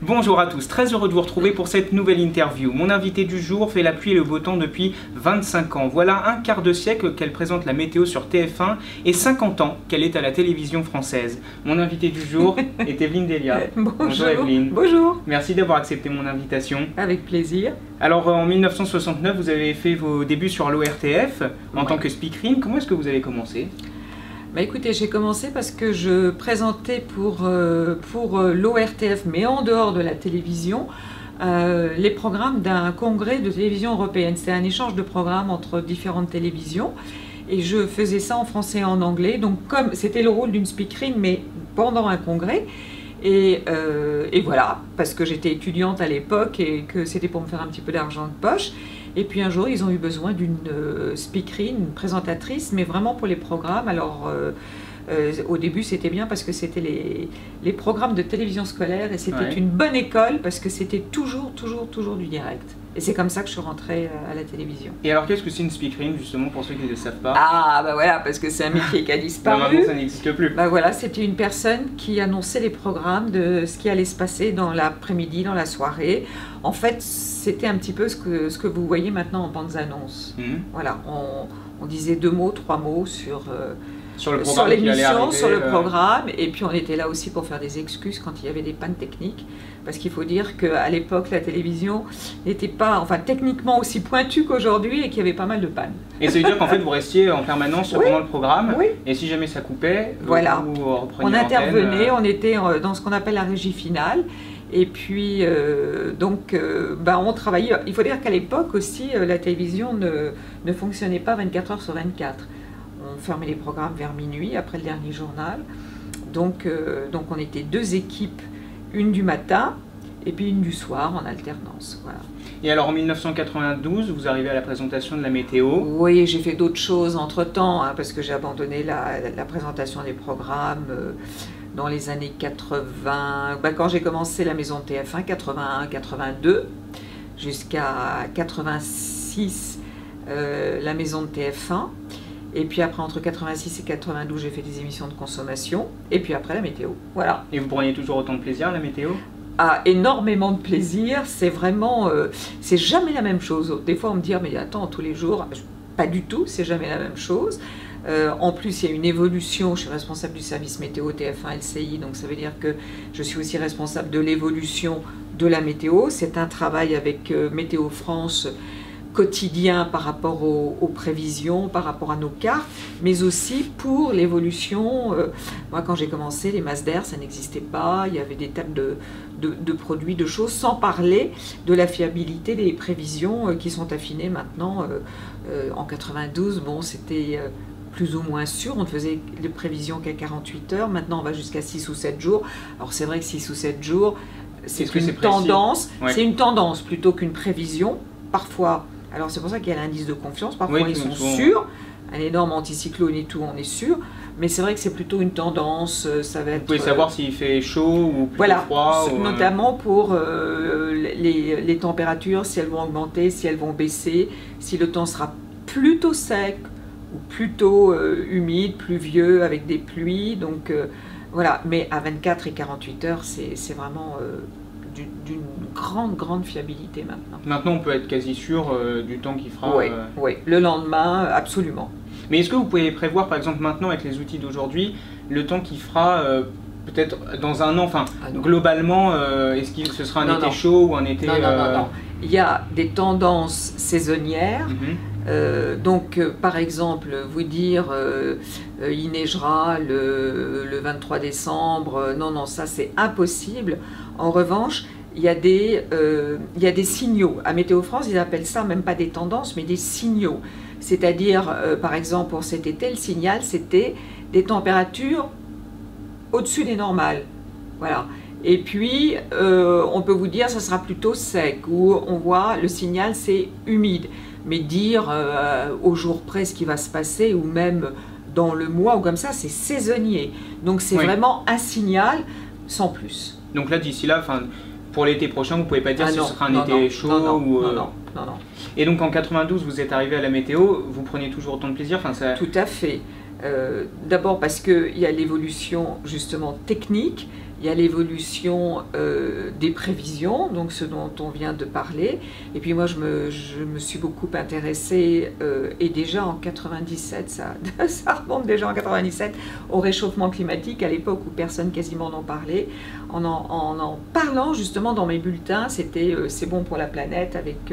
Bonjour à tous, très heureux de vous retrouver pour cette nouvelle interview. Mon invité du jour fait la pluie et le beau temps depuis 25 ans. Voilà un quart de siècle qu'elle présente la météo sur TF1 et 50 ans qu'elle est à la télévision française. Mon invité du jour est Evelyne Delia. Bonjour Evelyne. Bonjour. Merci d'avoir accepté mon invitation. Avec plaisir. Alors en 1969, vous avez fait vos débuts sur l'ORTF en tant que speakerine. Comment est-ce que vous avez commencé ? Bah écoutez, j'ai commencé parce que je présentais pour l'ORTF, mais en dehors de la télévision, les programmes d'un congrès de télévision européenne. C'était un échange de programmes entre différentes télévisions. Et je faisais ça en français et en anglais. Donc comme c'était le rôle d'une speakerine, mais pendant un congrès. Et voilà, parce que j'étais étudiante à l'époque et que c'était pour me faire un petit peu d'argent de poche. Et puis un jour, ils ont eu besoin d'une speakerine, une présentatrice, mais vraiment pour les programmes. Alors, au début, c'était bien parce que c'était les programmes de télévision scolaire et c'était une bonne école parce que c'était toujours du direct. Et c'est comme ça que je suis rentrée à la télévision. Et alors, qu'est-ce que c'est une speakerine, justement, pour ceux qui ne le savent pas? Ah, bah voilà, parce que c'est un métier qui a disparu. Maintenant, ça n'existe plus. Bah voilà, c'était une personne qui annonçait les programmes de ce qui allait se passer dans l'après-midi, dans la soirée. En fait, c'était un petit peu ce que vous voyez maintenant en bandes annonces. Voilà, on disait 2 mots, 3 mots sur l'émission, sur le programme, et puis on était là aussi pour faire des excuses quand il y avait des pannes techniques, parce qu'il faut dire qu'à l'époque la télévision n'était pas, enfin techniquement aussi pointue qu'aujourd'hui et qu'il y avait pas mal de pannes. Et ça veut dire qu'en fait vous restiez en permanence pendant le programme, oui. Et si jamais ça coupait, voilà. vous repreniez on intervenait, on était dans ce qu'on appelle la régie finale. Et puis, on travaillait. Il faut dire qu'à l'époque aussi, la télévision ne fonctionnait pas 24 heures sur 24. On fermait les programmes vers minuit, après le dernier journal. Donc on était 2 équipes, une du matin et puis une du soir en alternance. Voilà. Et alors en 1992, vous arrivez à la présentation de la météo. Oui, j'ai fait d'autres choses entre-temps, parce que j'ai abandonné la présentation des programmes dans les années 80, quand j'ai commencé la maison de TF1, 81, 82, jusqu'à 86, la maison de TF1. Et puis après, entre 86 et 92, j'ai fait des émissions de consommation. Et puis après, la météo. Voilà. Et vous preniez toujours autant de plaisir à la météo ? Ah, énormément de plaisir. C'est vraiment... c'est jamais la même chose. Des fois, on me dit, mais attends, tous les jours... Pas du tout, c'est jamais la même chose. En plus, il y a une évolution. Je suis responsable du service météo TF1 LCI, donc ça veut dire que je suis aussi responsable de l'évolution de la météo. C'est un travail avec Météo France quotidien par rapport aux prévisions, par rapport à nos cartes, mais aussi pour l'évolution. Moi, quand j'ai commencé, les masses d'air, ça n'existait pas. Il y avait des tas de produits, de choses, sans parler de la fiabilité des prévisions qui sont affinées maintenant. En 92, bon, c'était plus ou moins sûr. On ne faisait les prévisions qu'à 48 heures. Maintenant, on va jusqu'à 6 ou 7 jours. Alors, c'est vrai que 6 ou 7 jours, c'est une tendance. C'est une tendance plutôt qu'une prévision. Parfois... Alors c'est pour ça qu'il y a l'indice de confiance, parfois ils sont sûrs, un énorme anticyclone et tout, on est sûr, mais c'est vrai que c'est plutôt une tendance, ça va être... Vous pouvez savoir s'il fait chaud ou plutôt froid notamment pour les températures, si elles vont augmenter, si elles vont baisser, si le temps sera plutôt sec ou plutôt humide, pluvieux, avec des pluies, donc voilà, mais à 24 et 48 heures, c'est vraiment... d'une grande fiabilité maintenant. Maintenant, on peut être quasi sûr du temps qu'il fera. Oui, le lendemain, absolument. Mais est-ce que vous pouvez prévoir, par exemple, maintenant, avec les outils d'aujourd'hui, le temps qu'il fera peut-être dans un an, enfin, globalement, est-ce que ce sera un été chaud ou un été... Non. Il y a des tendances saisonnières. Donc, par exemple, vous dire il neigera le 23 décembre, non, ça c'est impossible. En revanche, il y a des signaux. À Météo France, ils appellent ça même pas des tendances, mais des signaux. C'est-à-dire, par exemple, pour cet été, le signal, c'était des températures au-dessus des normales. Voilà. Et puis, on peut vous dire, ça sera plutôt sec, ou on voit, le signal, c'est humide. Mais dire au jour près ce qui va se passer, ou même dans le mois, ou comme ça, c'est saisonnier. Donc, c'est vraiment un signal sans plus. Donc là, d'ici là, pour l'été prochain, vous ne pouvez pas dire si ce sera un été chaud ou... Non. Et donc, en 92, vous êtes arrivé à la météo, vous preniez toujours autant de plaisir ça... Tout à fait. D'abord parce qu'il y a l'évolution, justement, technique. il y a l'évolution des prévisions, donc ce dont on vient de parler. Et puis moi, je me suis beaucoup intéressée, et déjà en 97, ça remonte déjà en 97, au réchauffement climatique, à l'époque où personne quasiment n'en parlait. En parlant justement dans mes bulletins, c'était c'est bon pour la planète, avec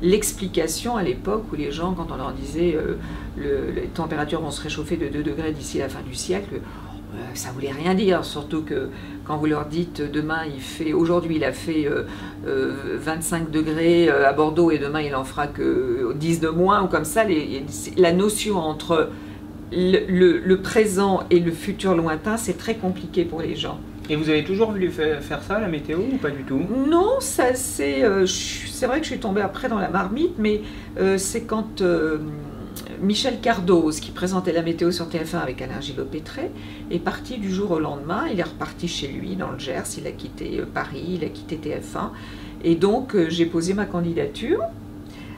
l'explication à l'époque où les gens, quand on leur disait les températures vont se réchauffer de 2 degrés d'ici la fin du siècle, ça voulait rien dire, surtout que quand vous leur dites demain aujourd'hui il a fait 25 degrés à Bordeaux et demain il en fera que 10 de moins ou comme ça, la notion entre le présent et le futur lointain, c'est très compliqué pour les gens. Et vous avez toujours voulu faire ça, la météo, ou pas du tout? Non, c'est vrai que je suis tombée après dans la marmite, mais c'est quand Michel Cardoz, qui présentait la météo sur TF1 avec Alain Gillot-Pétré, est parti du jour au lendemain. Il est reparti chez lui dans le Gers, il a quitté Paris, il a quitté TF1. Et donc j'ai posé ma candidature.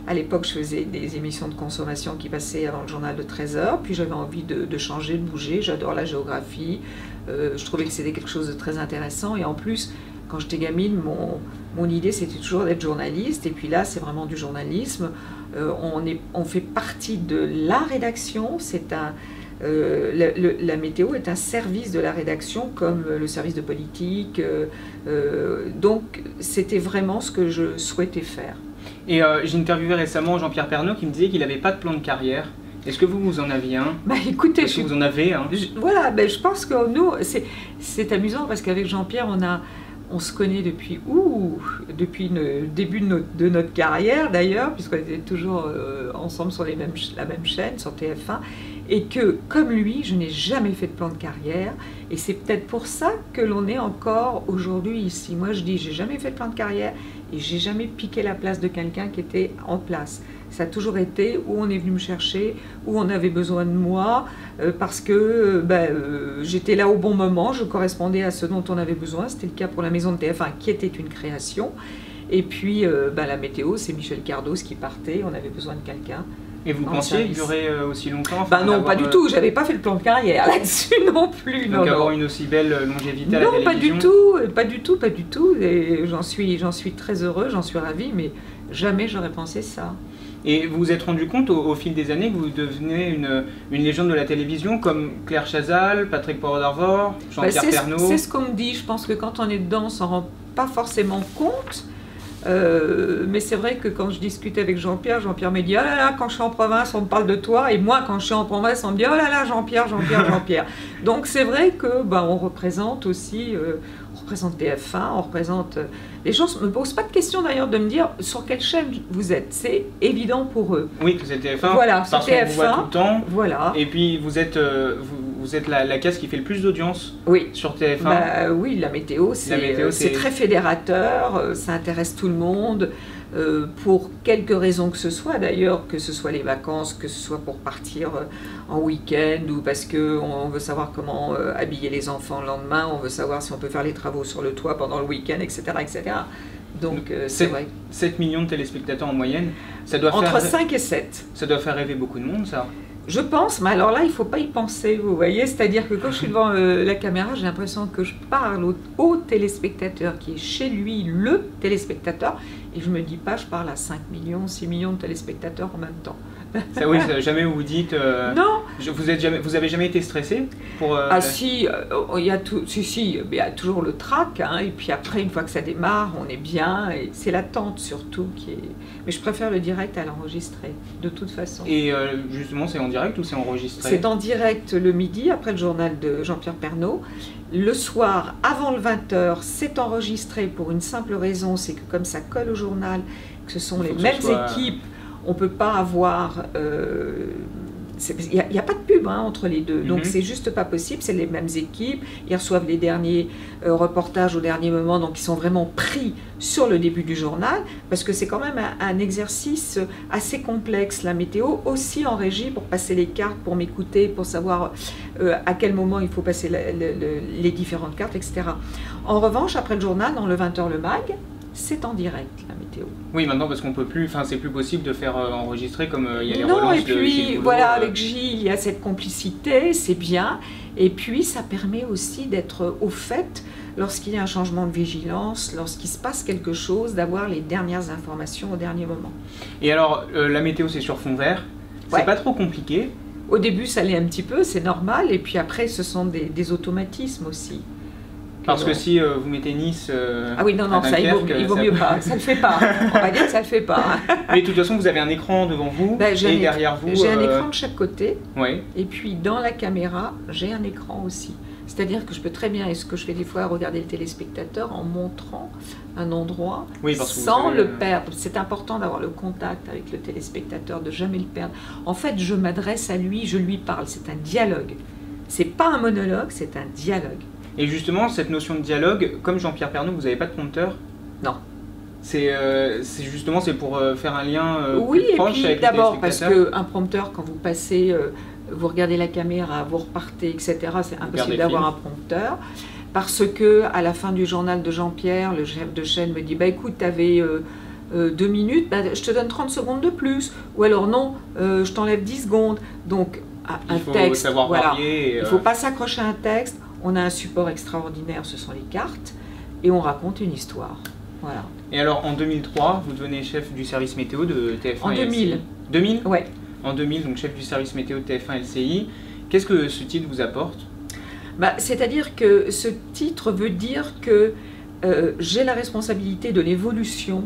À l'époque, je faisais des émissions de consommation qui passaient avant le journal de 13h, puis j'avais envie de changer, de bouger. J'adore la géographie, je trouvais que c'était quelque chose de très intéressant. Et en plus, quand j'étais gamine, mon idée c'était toujours d'être journaliste. Et puis là, c'est vraiment du journalisme. On fait partie de la rédaction. La météo est un service de la rédaction, comme le service de politique. Donc, c'était vraiment ce que je souhaitais faire. Et j'ai interviewé récemment Jean-Pierre Pernaut qui me disait qu'il n'avait pas de plan de carrière. Est-ce que vous en aviez un? Écoutez, vous en avez un? Voilà, je pense que nous, c'est amusant parce qu'avec Jean-Pierre, on se connaît depuis le début de notre carrière d'ailleurs, puisqu'on était toujours ensemble sur la même chaîne, sur TF1, et que, comme lui, je n'ai jamais fait de plan de carrière, et c'est peut-être pour ça que l'on est encore aujourd'hui ici. Moi je dis, j'ai jamais fait de plan de carrière, et j'ai jamais piqué la place de quelqu'un qui était en place. Ça a toujours été où on est venu me chercher, où on avait besoin de moi, parce que j'étais là au bon moment, je correspondais à ce dont on avait besoin. C'était le cas pour la maison de TF1 qui était une création. Et puis la météo, c'est Michel Cardoz qui partait, on avait besoin de quelqu'un. Et vous pensiez durer aussi longtemps? Non, pas du tout, j'avais pas fait le plan de carrière là-dessus non plus. Donc avoir une aussi belle longévité à la télévision? Non, pas du tout, et j'en suis très heureux, j'en suis ravie, mais jamais j'aurais pensé ça. Et vous vous êtes rendu compte au fil des années que vous devenez une légende de la télévision, comme Claire Chazal, Patrick Poivre d'Arvor, Jean-Pierre Pernaut? C'est ce qu'on me dit, je pense que quand on est dedans, on s'en rend pas forcément compte. Mais c'est vrai que quand je discutais avec Jean-Pierre me dit « Oh là là, quand je suis en province, on me parle de toi », et moi, quand je suis en province, on me dit « Oh là là, Jean-Pierre ». Donc c'est vrai que on représente aussi, on représente TF1, on représente... Les gens ne me posent pas de question d'ailleurs de me dire sur quelle chaîne vous êtes, c'est évident pour eux. Oui, que c'est TF1, voilà, parce qu'on vous voit tout le temps, voilà. Et puis vous êtes la case qui fait le plus d'audience sur TF1. Oui, la météo, c'est très fédérateur, ça intéresse tout le monde, pour quelque raison que ce soit d'ailleurs, que ce soit les vacances, que ce soit pour partir en week-end, ou parce qu'on veut savoir comment habiller les enfants le lendemain, on veut savoir si on peut faire les travaux sur le toit pendant le week-end, etc. etc. Donc c'est vrai. 7 millions de téléspectateurs en moyenne, ça doit Entre 5 et 7. Ça doit faire rêver beaucoup de monde, ça. Je pense, mais alors là, il ne faut pas y penser, vous voyez. C'est-à-dire que quand je suis devant la caméra, j'ai l'impression que je parle au téléspectateur qui est chez lui, le téléspectateur, et je ne me dis pas, je parle à 5 millions, 6 millions de téléspectateurs en même temps. Ça, oui, jamais vous dites... non. Vous avez jamais été stressé pour... Ah si, il y a toujours le trac, hein, et puis après, une fois que ça démarre, on est bien, et c'est l'attente surtout qui est... Mais je préfère le direct à l'enregistré, de toute façon. Et justement, c'est en direct ou c'est enregistré? C'est en direct le midi, après le journal de Jean-Pierre Pernaut. Le soir, avant le 20h, c'est enregistré pour une simple raison, c'est que comme ça colle au journal, que ce sont les mêmes équipes, on ne peut pas avoir... Il n'y a pas de pub entre les deux, donc c'est juste pas possible, c'est les mêmes équipes, ils reçoivent les derniers reportages au dernier moment, donc ils sont vraiment pris sur le début du journal, parce que c'est quand même un exercice assez complexe, la météo, aussi en régie, pour passer les cartes, pour m'écouter, pour savoir à quel moment il faut passer les différentes cartes, etc. En revanche, après le journal, dans le 20h le mag, c'est en direct la météo. Oui, maintenant parce qu'on peut plus, enfin c'est plus possible de faire enregistrer comme il y a les Non, relances et de puis chez Boulot, voilà, avec Gilles, il y a cette complicité, c'est bien. Et puis ça permet aussi d'être au fait lorsqu'il y a un changement de vigilance, lorsqu'il se passe quelque chose, d'avoir les dernières informations au dernier moment. Et alors, la météo c'est sur fond vert, c'est Ouais. pas trop compliqué. Au début, ça l'est un petit peu, c'est normal. Et puis après, ce sont des automatismes aussi. Parce que si vous mettez Nice Ah oui, non, à non, ça, il vaut ça- mieux pas. Ça ne le fait pas. On va dire que ça ne le fait pas. Mais de toute façon, vous avez un écran devant vous Ben, et derrière vous. J'ai un écran de chaque côté. Oui. Et puis dans la caméra, j'ai un écran aussi. C'est-à-dire que je peux très bien, et ce que je fais des fois, regarder le téléspectateur en montrant un endroit Oui, parce que vous sans savez, le perdre. C'est important d'avoir le contact avec le téléspectateur, de jamais le perdre. En fait, je m'adresse à lui, je lui parle. C'est un dialogue. C'est pas un monologue, c'est un dialogue. Et justement, cette notion de dialogue, comme Jean-Pierre Pernaut, vous n'avez pas de prompteur? Non. C'est justement c'est pour faire un lien Oui, plus et proche puis avec d'abord parce téléspectateur. qu'un prompteur, quand vous passez, vous regardez la caméra, vous repartez, etc., c'est perdez impossible le d'avoir fil. un prompteur. Parce que à la fin du journal de Jean-Pierre, le chef de chaîne me dit bah écoute, tu avais 2 minutes, bah, je te donne 30 secondes de plus. Ou alors non, je t'enlève 10 secondes. Donc un Il faut texte, savoir voilà. varier. Il ne faut pas s'accrocher à un texte. On a un support extraordinaire, ce sont les cartes, et on raconte une histoire. Voilà. Et alors, en 2003, vous devenez chef du service météo de TF1 En et 2000. LCI. 2000 Ouais. En 2000, donc chef du service météo de TF1 LCI. Qu'est-ce que ce titre vous apporte? Bah, c'est-à-dire que ce titre veut dire que j'ai la responsabilité de l'évolution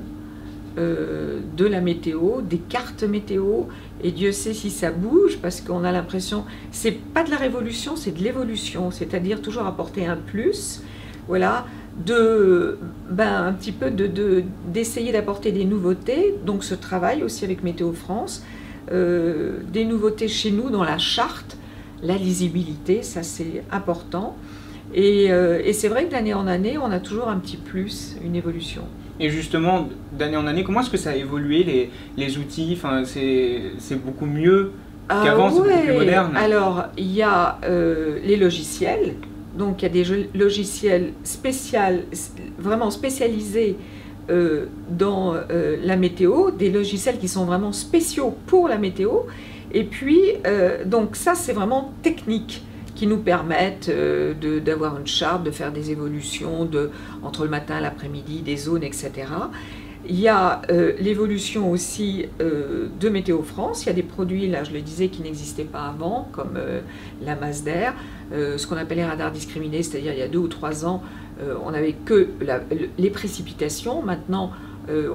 de la météo, des cartes météo, et Dieu sait si ça bouge, parce qu'on a l'impression, c'est pas de la révolution, c'est de l'évolution, c'est-à-dire toujours apporter un plus, voilà, un petit peu d'essayer d'apporter des nouveautés, donc ce travail aussi avec Météo France, des nouveautés chez nous dans la charte, la lisibilité, ça c'est important, et c'est vrai que d'année en année, on a toujours un petit plus, une évolution. Et justement, d'année en année, comment est-ce que ça a évolué les outils? Enfin, c'est beaucoup mieux qu'avant, c'est beaucoup plus moderne. Alors, il y a les logiciels. Donc, il y a des logiciels vraiment spécialisés dans la météo, des logiciels qui sont vraiment spéciaux pour la météo. Et puis, donc ça, c'est vraiment technique, qui nous permettent d'avoir une charte, de faire des évolutions entre le matin et l'après-midi, des zones, etc. Il y a l'évolution aussi de Météo France. Il y a des produits, là je le disais, qui n'existaient pas avant, comme la masse d'air, ce qu'on appelle les radars discriminés, c'est-à-dire il y a 2 ou 3 ans, on n'avait que les précipitations. Maintenant,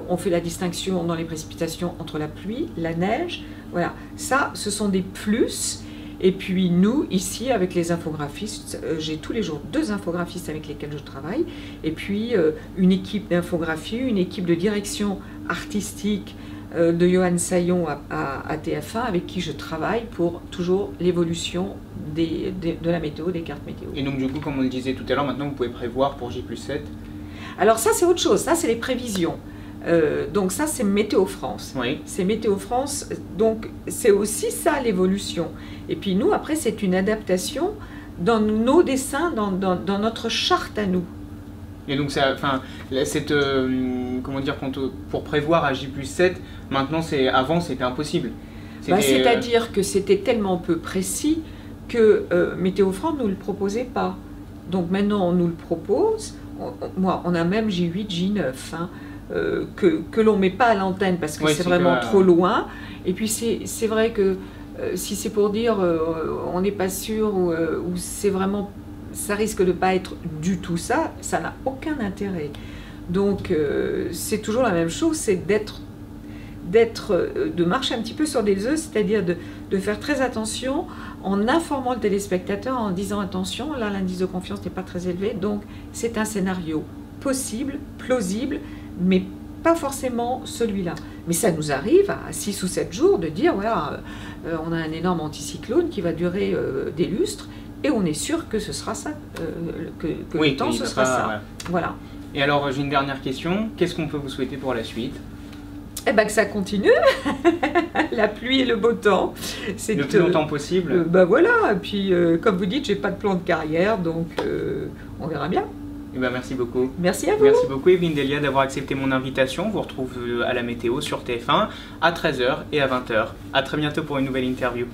on fait la distinction dans les précipitations entre la pluie, la neige. Voilà, ça, ce sont des plus. Et puis nous, ici, avec les infographistes, j'ai tous les jours 2 infographistes avec lesquels je travaille, et puis une équipe d'infographie, une équipe de direction artistique de Johan Saillon à TF1, avec qui je travaille pour toujours l'évolution de la météo, des cartes météo. Et donc du coup, comme on le disait tout à l'heure, maintenant vous pouvez prévoir pour J+7. Alors ça, c'est autre chose, ça c'est les prévisions. Donc ça c'est Météo France. Oui. C'est Météo France, donc c'est aussi ça l'évolution. Et puis nous après c'est une adaptation dans nos dessins, dans notre charte à nous. Et donc ça, enfin, comment dire, pour prévoir à J+7, maintenant avant c'était impossible. C'est-à-dire que c'était tellement peu précis que Météo France ne nous le proposait pas. Donc maintenant on nous le propose. On a même J8, J9. Hein. Que l'on ne met pas à l'antenne parce que ouais, c'est vraiment trop loin. Et puis c'est vrai que si c'est pour dire on n'est pas sûr ou c'est vraiment, ça risque de ne pas être du tout ça, ça n'a aucun intérêt. Donc c'est toujours la même chose, c'est de marcher un petit peu sur des œufs, c'est-à-dire de faire très attention en informant le téléspectateur, en disant attention, là l'indice de confiance n'est pas très élevé, donc c'est un scénario possible, plausible, mais pas forcément celui-là. Mais ça nous arrive à 6 ou 7 jours de dire, voilà, on a un énorme anticyclone qui va durer des lustres, et on est sûr que ce sera ça, que oui, le temps ce sera ça. Ouais. Voilà. Et alors, j'ai une dernière question, qu'est-ce qu'on peut vous souhaiter pour la suite? Eh ben que ça continue, la pluie et le beau temps. Le plus longtemps possible. Ben voilà, et puis comme vous dites, j'ai pas de plan de carrière, donc on verra bien. Eh ben, merci beaucoup. Merci à vous. Merci beaucoup Evelyne Delia d'avoir accepté mon invitation. On vous retrouve à la météo sur TF1 à 13h et à 20h. À très bientôt pour une nouvelle interview.